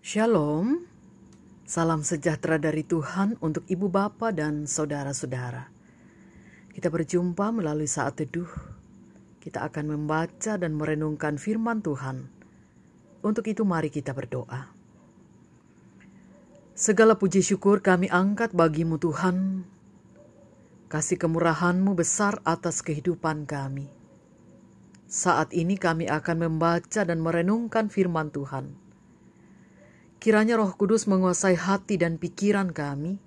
Shalom, salam sejahtera dari Tuhan untuk ibu bapa dan saudara-saudara. Kita berjumpa melalui saat teduh. Kita akan membaca dan merenungkan firman Tuhan. Untuk itu mari kita berdoa. Segala puji syukur kami angkat bagimu Tuhan. Kasih kemurahan-Mu besar atas kehidupan kami. Saat ini kami akan membaca dan merenungkan firman Tuhan. Kiranya Roh Kudus menguasai hati dan pikiran kami,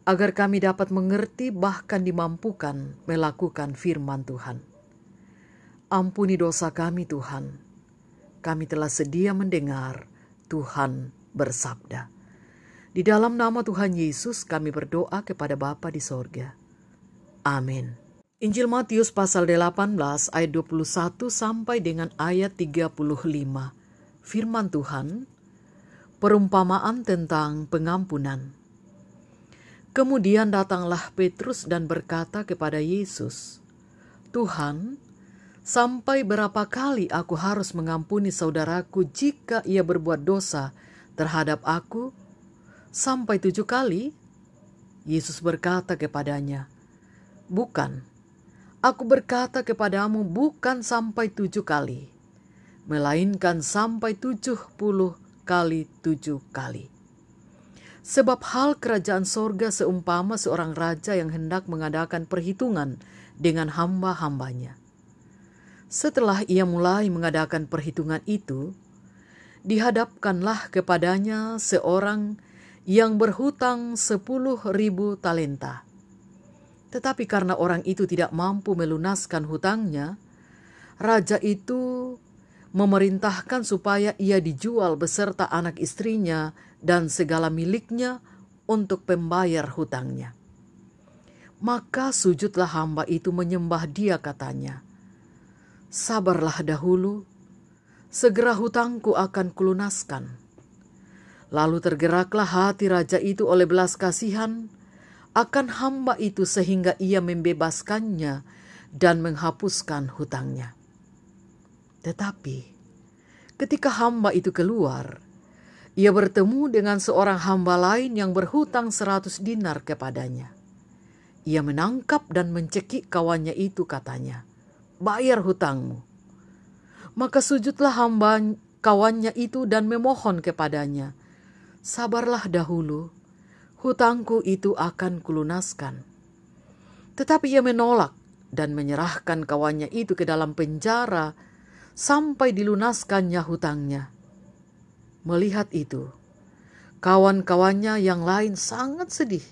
agar kami dapat mengerti bahkan dimampukan melakukan firman Tuhan. Ampuni dosa kami Tuhan, kami telah sedia mendengar Tuhan bersabda. Di dalam nama Tuhan Yesus kami berdoa kepada Bapa di sorga. Amin. Injil Matius pasal 18 ayat 21 sampai dengan ayat 35. Firman Tuhan, perumpamaan tentang pengampunan. Kemudian datanglah Petrus dan berkata kepada Yesus, "Tuhan, sampai berapa kali aku harus mengampuni saudaraku jika ia berbuat dosa terhadap aku? Sampai 7 kali?" Yesus berkata kepadanya, "Bukan, aku berkata kepadamu bukan sampai 7 kali, melainkan sampai 70 kali 7 kali. Sebab hal kerajaan sorga seumpama seorang raja yang hendak mengadakan perhitungan dengan hamba-hambanya. Setelah ia mulai mengadakan perhitungan itu, dihadapkanlah kepadanya seorang yang berhutang 10.000 talenta. Tetapi karena orang itu tidak mampu melunaskan hutangnya, raja itu memerintahkan supaya ia dijual beserta anak istrinya dan segala miliknya untuk pembayar hutangnya. Maka sujudlah hamba itu menyembah dia, katanya, 'Sabarlah dahulu, segera hutangku akan kulunaskan.' Lalu tergeraklah hati raja itu oleh belas kasihan akan hamba itu sehingga ia membebaskannya dan menghapuskan hutangnya. Tetapi ketika hamba itu keluar, ia bertemu dengan seorang hamba lain yang berhutang 100 dinar kepadanya. Ia menangkap dan mencekik kawannya itu, katanya, 'Bayar hutangmu.' Maka sujudlah hamba kawannya itu dan memohon kepadanya, 'Sabarlah dahulu, hutangku itu akan kulunaskan.' Tetapi ia menolak dan menyerahkan kawannya itu ke dalam penjara sampai dilunaskannya hutangnya. Melihat itu, kawan-kawannya yang lain sangat sedih,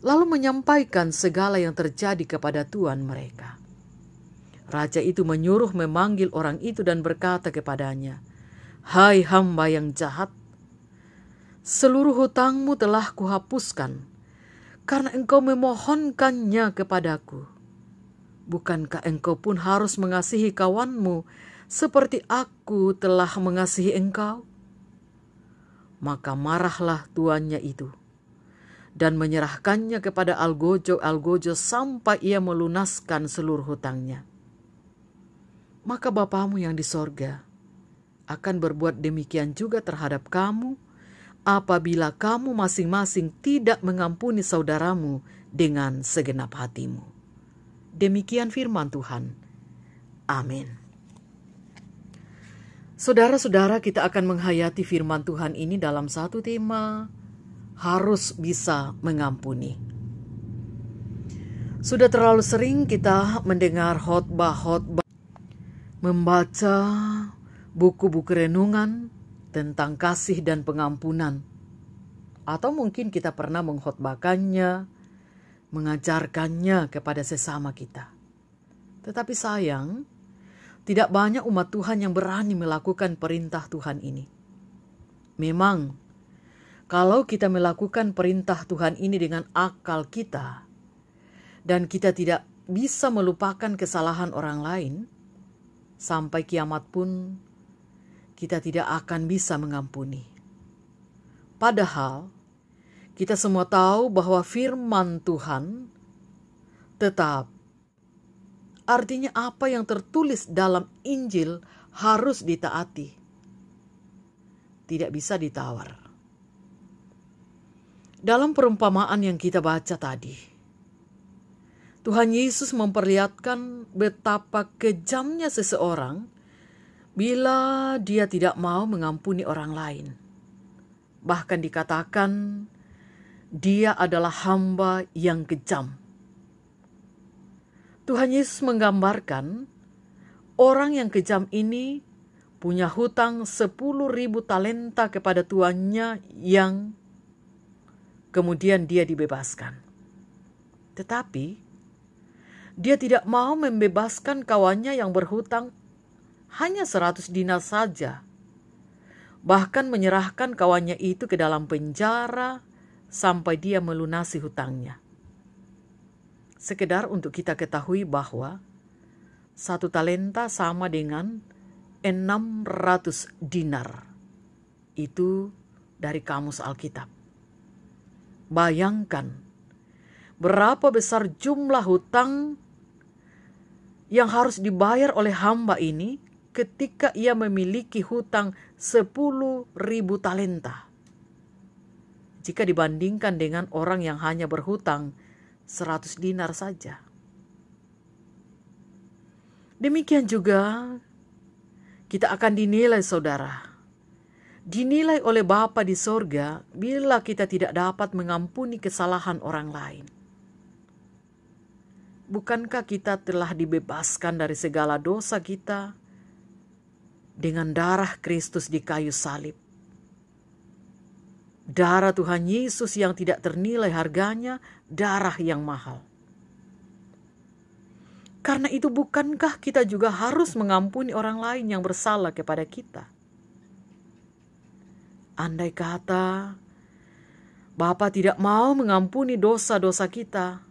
lalu menyampaikan segala yang terjadi kepada tuan mereka. Raja itu menyuruh memanggil orang itu dan berkata kepadanya, 'Hai hamba yang jahat, seluruh hutangmu telah kuhapuskan, karena engkau memohonkannya kepadaku. Bukankah engkau pun harus mengasihi kawanmu seperti aku telah mengasihi engkau?' Maka marahlah tuannya itu dan menyerahkannya kepada algojo sampai ia melunaskan seluruh hutangnya. Maka Bapamu yang di sorga akan berbuat demikian juga terhadap kamu apabila kamu masing-masing tidak mengampuni saudaramu dengan segenap hatimu." Demikian firman Tuhan. Amin. Saudara-saudara, kita akan menghayati firman Tuhan ini dalam satu tema, harus bisa mengampuni. Sudah terlalu sering kita mendengar khotbah, membaca buku-buku renungan tentang kasih dan pengampunan. Atau mungkin kita pernah mengkhotbahkannya, mengajarkannya kepada sesama kita. Tetapi sayang, tidak banyak umat Tuhan yang berani melakukan perintah Tuhan ini. Memang, kalau kita melakukan perintah Tuhan ini dengan akal kita, dan kita tidak bisa melupakan kesalahan orang lain, sampai kiamat pun kita tidak akan bisa mengampuni. Padahal, kita semua tahu bahwa firman Tuhan tetap, artinya apa yang tertulis dalam Injil harus ditaati. tidak bisa ditawar. Dalam perumpamaan yang kita baca tadi, Tuhan Yesus memperlihatkan betapa kejamnya seseorang bila dia tidak mau mengampuni orang lain. Bahkan dikatakan dia adalah hamba yang kejam. Tuhan Yesus menggambarkan orang yang kejam ini punya hutang 10.000 talenta kepada tuannya yang kemudian dia dibebaskan. Tetapi dia tidak mau membebaskan kawannya yang berhutang hanya 100 dinar saja. Bahkan menyerahkan kawannya itu ke dalam penjara sampai dia melunasi hutangnya. Sekedar untuk kita ketahui bahwa 1 talenta sama dengan 600 dinar. Itu dari Kamus Alkitab. Bayangkan berapa besar jumlah hutang yang harus dibayar oleh hamba ini ketika ia memiliki hutang 10.000 talenta. Jika dibandingkan dengan orang yang hanya berhutang 100 dinar saja. Demikian juga kita akan dinilai, saudara. Dinilai oleh Bapa di sorga bila kita tidak dapat mengampuni kesalahan orang lain. Bukankah kita telah dibebaskan dari segala dosa kita dengan darah Kristus di kayu salib? Darah Tuhan Yesus yang tidak ternilai harganya, darah yang mahal. Karena itu bukankah kita juga harus mengampuni orang lain yang bersalah kepada kita? Andai kata Bapa tidak mau mengampuni dosa-dosa kita,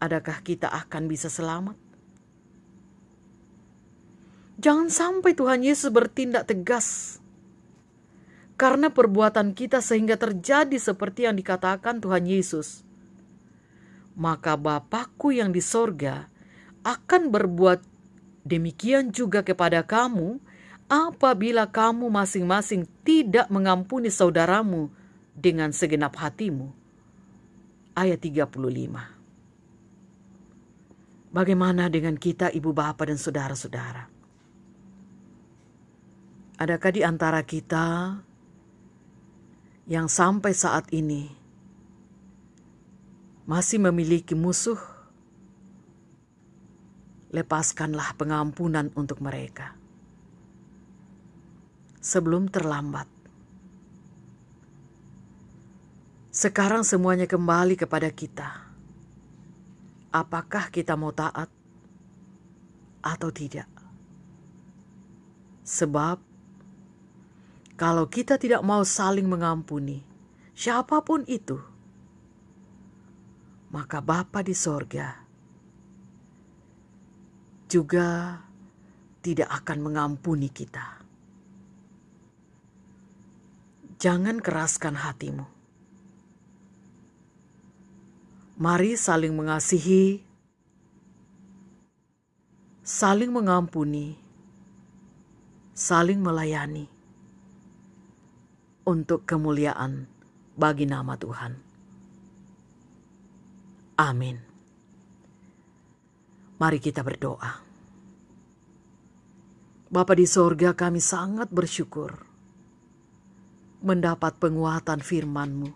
adakah kita akan bisa selamat? Jangan sampai Tuhan Yesus bertindak tegas karena perbuatan kita sehingga terjadi seperti yang dikatakan Tuhan Yesus. Maka Bapakku yang di sorga akan berbuat demikian juga kepada kamu apabila kamu masing-masing tidak mengampuni saudaramu dengan segenap hatimu. Ayat 35. Bagaimana dengan kita, ibu bapa dan saudara-saudara? Adakah di antara kita yang sampai saat ini masih memiliki musuh? Lepaskanlah pengampunan untuk mereka sebelum terlambat. Sekarang semuanya kembali kepada kita. Apakah kita mau taat atau tidak? Sebab kalau kita tidak mau saling mengampuni siapapun itu, maka Bapa di sorga juga tidak akan mengampuni kita. Jangan keraskan hatimu. Mari saling mengasihi, saling mengampuni, saling melayani untuk kemuliaan bagi nama Tuhan. Amin. Mari kita berdoa. Bapa di sorga, kami sangat bersyukur mendapat penguatan firman-Mu.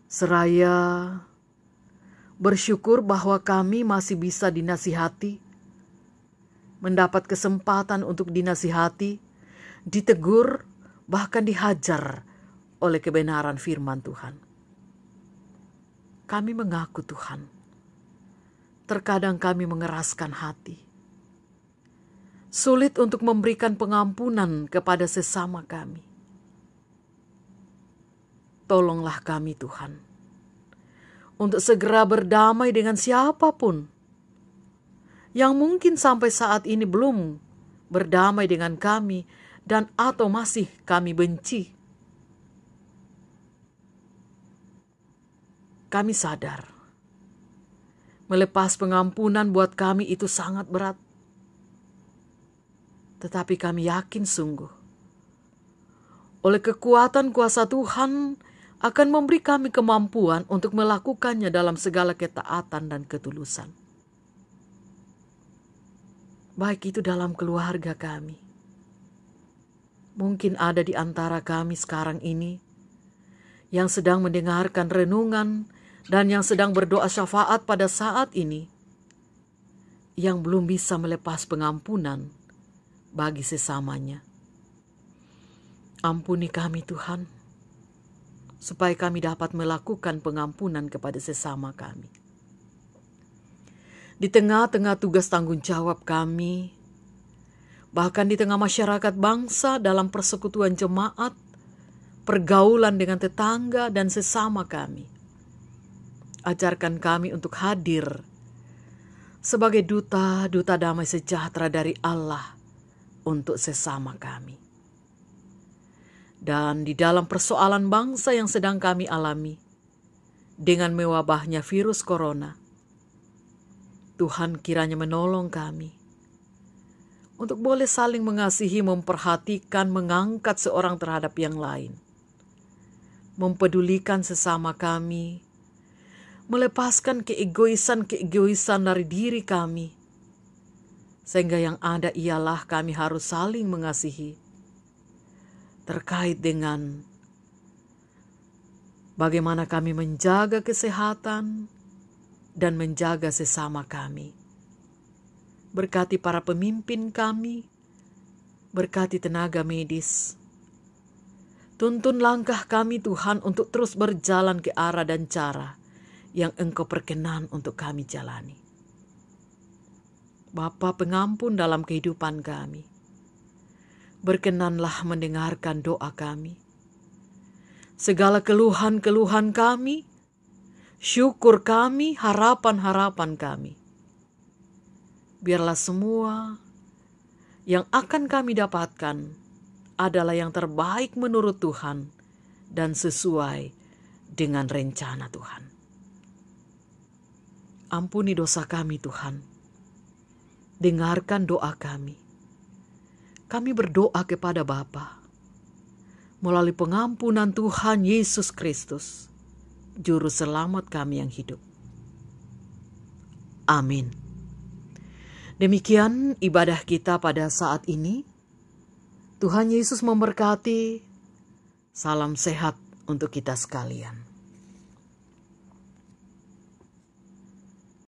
Seraya bersyukur bahwa kami masih bisa dinasihati, mendapat kesempatan untuk dinasihati, ditegur, bahkan dihajar oleh kebenaran firman Tuhan. Kami mengaku Tuhan, terkadang kami mengeraskan hati. Sulit untuk memberikan pengampunan kepada sesama kami. Tolonglah kami Tuhan, untuk segera berdamai dengan siapapun yang mungkin sampai saat ini belum berdamai dengan kami dan atau masih kami benci. Kami sadar, melepas pengampunan buat kami itu sangat berat. Tetapi kami yakin sungguh, oleh kekuatan kuasa Tuhan akan memberi kami kemampuan untuk melakukannya dalam segala ketaatan dan ketulusan. Baik itu dalam keluarga kami. Mungkin ada di antara kami sekarang ini yang sedang mendengarkan renungan dan yang sedang berdoa syafaat pada saat ini, yang belum bisa melepas pengampunan bagi sesamanya. Ampuni kami Tuhan, supaya kami dapat melakukan pengampunan kepada sesama kami. Di tengah-tengah tugas tanggung jawab kami, bahkan di tengah masyarakat bangsa dalam persekutuan jemaat, pergaulan dengan tetangga dan sesama kami, ajarkan kami untuk hadir sebagai duta-duta damai sejahtera dari Allah untuk sesama kami. Dan di dalam persoalan bangsa yang sedang kami alami dengan mewabahnya virus corona, Tuhan kiranya menolong kami untuk boleh saling mengasihi, memperhatikan, mengangkat seorang terhadap yang lain, mempedulikan sesama kami, melepaskan keegoisan dari diri kami, sehingga yang ada ialah kami harus saling mengasihi terkait dengan bagaimana kami menjaga kesehatan dan menjaga sesama kami. Berkati para pemimpin kami, berkati tenaga medis. Tuntun langkah kami Tuhan untuk terus berjalan ke arah dan cara yang Engkau perkenan untuk kami jalani. Bapa pengampun dalam kehidupan kami, berkenanlah mendengarkan doa kami. Segala keluhan-keluhan kami, syukur kami, harapan-harapan kami, biarlah semua yang akan kami dapatkan adalah yang terbaik menurut Tuhan dan sesuai dengan rencana Tuhan. Ampuni dosa kami Tuhan. Dengarkan doa kami. Kami berdoa kepada Bapa melalui pengampunan Tuhan Yesus Kristus, Juru Selamat kami yang hidup. Amin. Demikian ibadah kita pada saat ini. Tuhan Yesus memberkati. Salam sehat untuk kita sekalian.